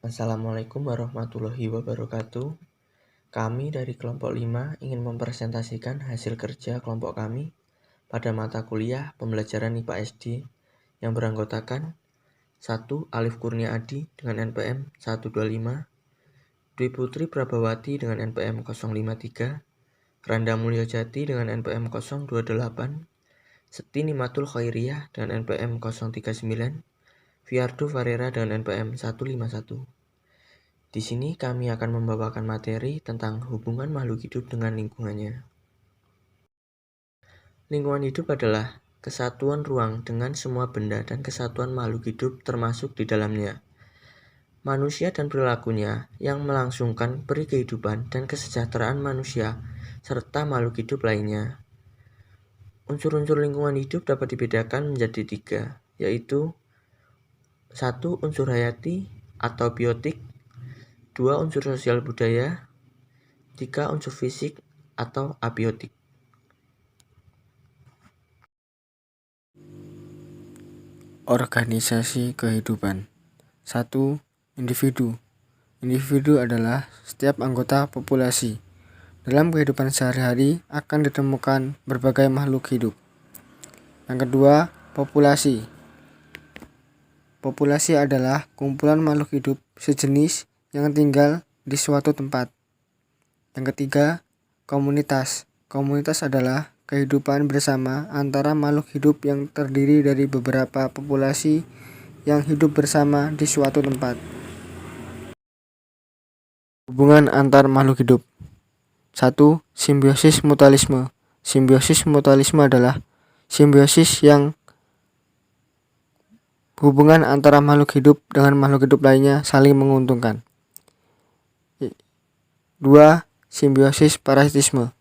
Assalamualaikum warahmatullahi wabarakatuh. Kami dari kelompok 5 ingin mempresentasikan hasil kerja kelompok kami pada mata kuliah pembelajaran IPA SD yang beranggotakan 1. Alif Kurnia Adi dengan NPM 125, Dwi Putri Prabawati dengan NPM 053, Randa Mulyajati dengan NPM 028, Setini Matul Khairiyah dengan NPM 039, Fiardo Farera dengan NPM 151. Di sini kami akan membawakan materi tentang hubungan makhluk hidup dengan lingkungannya. Lingkungan hidup adalah kesatuan ruang dengan semua benda dan kesatuan makhluk hidup termasuk di dalamnya. Manusia dan perilakunya yang melangsungkan peri kehidupan dan kesejahteraan manusia serta makhluk hidup lainnya. Unsur-unsur lingkungan hidup dapat dibedakan menjadi 3, yaitu 1. Unsur hayati atau biotik, 2. Unsur sosial budaya, 3. Unsur fisik atau abiotik. Organisasi kehidupan. 1. Individu. Individu adalah setiap anggota populasi. Dalam kehidupan sehari-hari akan ditemukan berbagai makhluk hidup. Yang kedua, populasi. Populasi adalah kumpulan makhluk hidup sejenis yang tinggal di suatu tempat. Yang ketiga, komunitas. Komunitas adalah kehidupan bersama antara makhluk hidup yang terdiri dari beberapa populasi yang hidup bersama di suatu tempat. Hubungan antar makhluk hidup. 1. Simbiosis mutualisme. Simbiosis mutualisme adalah simbiosis yang hubungan antara makhluk hidup dengan makhluk hidup lainnya saling menguntungkan. 2. Simbiosis parasitisme.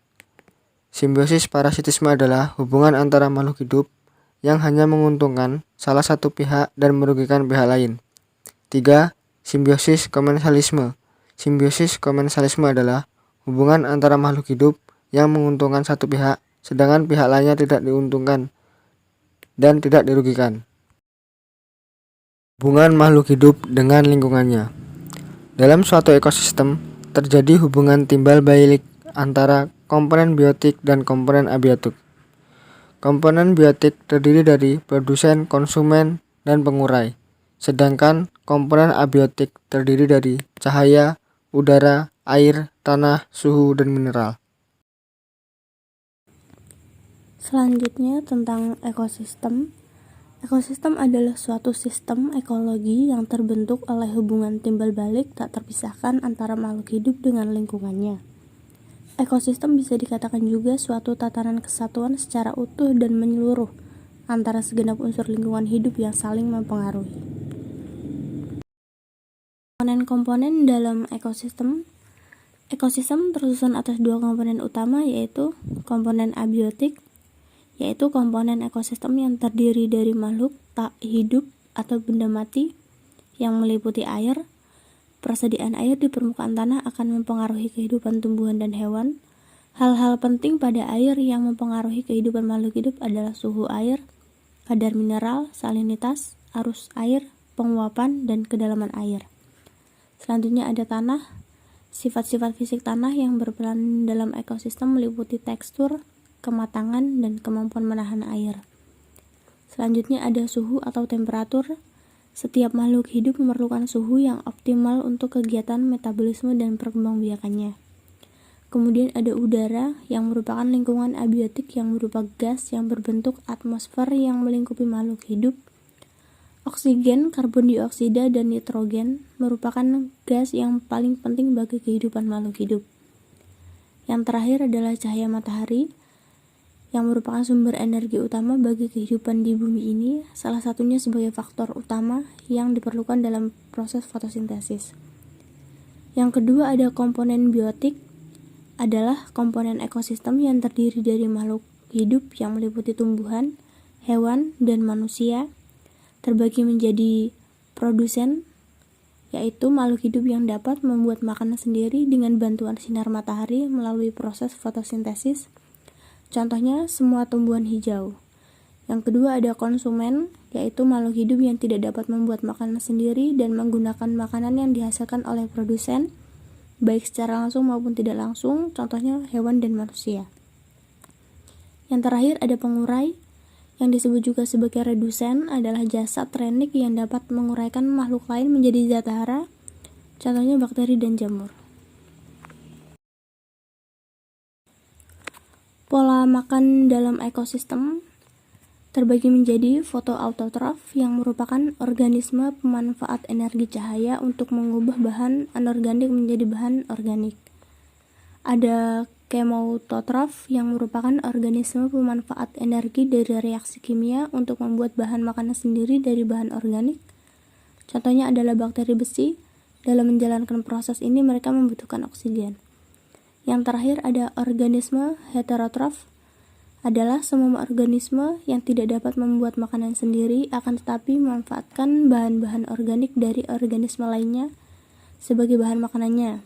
Simbiosis parasitisme adalah hubungan antara makhluk hidup yang hanya menguntungkan salah satu pihak dan merugikan pihak lain. 3. Simbiosis komensalisme. Simbiosis komensalisme adalah hubungan antara makhluk hidup yang menguntungkan satu pihak, sedangkan pihak lainnya tidak diuntungkan dan tidak dirugikan. Hubungan makhluk hidup dengan lingkungannya. Dalam suatu ekosistem, terjadi hubungan timbal balik antara komponen biotik dan komponen abiotik. Komponen biotik terdiri dari produsen, konsumen, dan pengurai, sedangkan komponen abiotik terdiri dari cahaya, udara, air, tanah, suhu, dan mineral. Selanjutnya tentang ekosistem. Ekosistem adalah suatu sistem ekologi yang terbentuk oleh hubungan timbal balik tak terpisahkan antara makhluk hidup dengan lingkungannya. Ekosistem bisa dikatakan juga suatu tatanan kesatuan secara utuh dan menyeluruh antara segenap unsur lingkungan hidup yang saling mempengaruhi. Komponen-komponen dalam ekosistem. Ekosistem tersusun atas 2 komponen utama, yaitu komponen abiotik, yaitu komponen ekosistem yang terdiri dari makhluk tak hidup atau benda mati yang meliputi air. Persediaan air di permukaan tanah akan mempengaruhi kehidupan tumbuhan dan hewan. Hal-hal penting pada air yang mempengaruhi kehidupan makhluk hidup adalah suhu air, kadar mineral, salinitas, arus air, penguapan, dan kedalaman air. Selanjutnya ada tanah. Sifat-sifat fisik tanah yang berperan dalam ekosistem meliputi tekstur, kematangan, dan kemampuan menahan air. Selanjutnya ada suhu atau temperatur. Setiap makhluk hidup memerlukan suhu yang optimal untuk kegiatan metabolisme dan perkembangbiakannya. Kemudian ada udara yang merupakan lingkungan abiotik yang berupa gas yang berbentuk atmosfer yang melingkupi makhluk hidup. Oksigen, karbon dioksida, dan nitrogen merupakan gas yang paling penting bagi kehidupan makhluk hidup. Yang terakhir adalah cahaya matahari yang merupakan sumber energi utama bagi kehidupan di bumi ini, salah satunya sebagai faktor utama yang diperlukan dalam proses fotosintesis. Yang kedua ada komponen biotik, adalah komponen ekosistem yang terdiri dari makhluk hidup yang meliputi tumbuhan, hewan, dan manusia, terbagi menjadi produsen, yaitu makhluk hidup yang dapat membuat makanan sendiri dengan bantuan sinar matahari melalui proses fotosintesis. Contohnya semua tumbuhan hijau. Yang kedua ada konsumen, yaitu makhluk hidup yang tidak dapat membuat makanan sendiri dan menggunakan makanan yang dihasilkan oleh produsen, baik secara langsung maupun tidak langsung, contohnya hewan dan manusia. Yang terakhir ada pengurai, yang disebut juga sebagai redusen, adalah jasad renik yang dapat menguraikan makhluk lain menjadi zat hara, contohnya bakteri dan jamur. Pola makan dalam ekosistem terbagi menjadi fotoautotrof yang merupakan organisme pemanfaat energi cahaya untuk mengubah bahan anorganik menjadi bahan organik. Ada chemautotrof yang merupakan organisme pemanfaat energi dari reaksi kimia untuk membuat bahan makanan sendiri dari bahan organik. Contohnya adalah bakteri besi. Dalam menjalankan proses ini mereka membutuhkan oksigen. Yang terakhir ada organisme heterotrof, adalah semua organisme yang tidak dapat membuat makanan sendiri akan tetapi memanfaatkan bahan-bahan organik dari organisme lainnya sebagai bahan makanannya,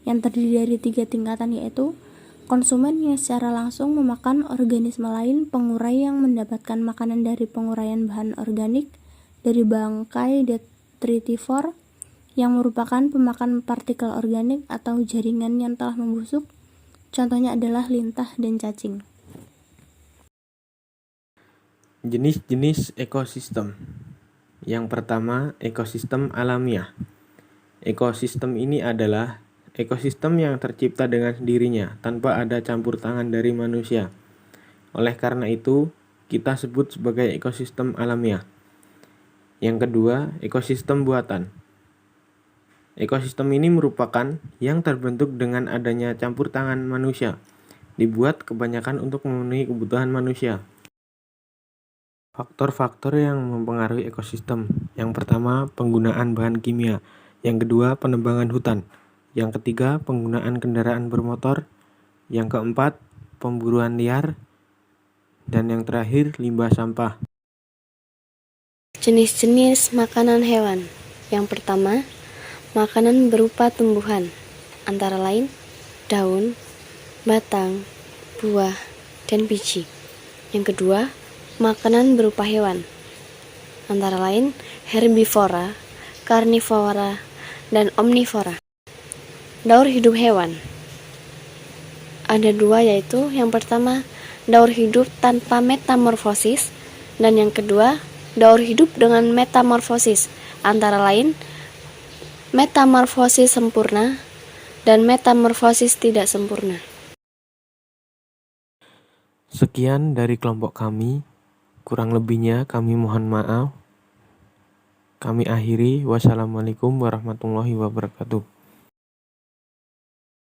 yang terdiri dari 3 tingkatan, yaitu konsumen yang secara langsung memakan organisme lain, pengurai yang mendapatkan makanan dari penguraian bahan organik dari bangkai detritivor yang merupakan pemakan partikel organik atau jaringan yang telah membusuk, contohnya adalah lintah dan cacing. Jenis-jenis ekosistem. Yang pertama, ekosistem alamiah. Ekosistem ini adalah ekosistem yang tercipta dengan sendirinya tanpa ada campur tangan dari manusia. Oleh karena itu, kita sebut sebagai ekosistem alamiah. Yang kedua, ekosistem buatan. Ekosistem ini merupakan yang terbentuk dengan adanya campur tangan manusia. Dibuat kebanyakan untuk memenuhi kebutuhan manusia. Faktor-faktor yang mempengaruhi ekosistem. Yang pertama, penggunaan bahan kimia. Yang kedua, penebangan hutan. Yang ketiga, penggunaan kendaraan bermotor. Yang keempat, pemburuan liar. Dan yang terakhir, limbah sampah. Jenis-jenis makanan hewan. Yang pertama, makanan berupa tumbuhan, antara lain daun, batang, buah, dan biji. Yang kedua, makanan berupa hewan, antara lain herbivora, karnivora, dan omnivora. Daur hidup hewan ada 2, yaitu yang pertama daur hidup tanpa metamorfosis, dan yang kedua daur hidup dengan metamorfosis, antara lain metamorfosis sempurna dan metamorfosis tidak sempurna. Sekian dari kelompok kami. Kurang lebihnya kami mohon maaf. Kami akhiri. Wassalamualaikum warahmatullahi wabarakatuh.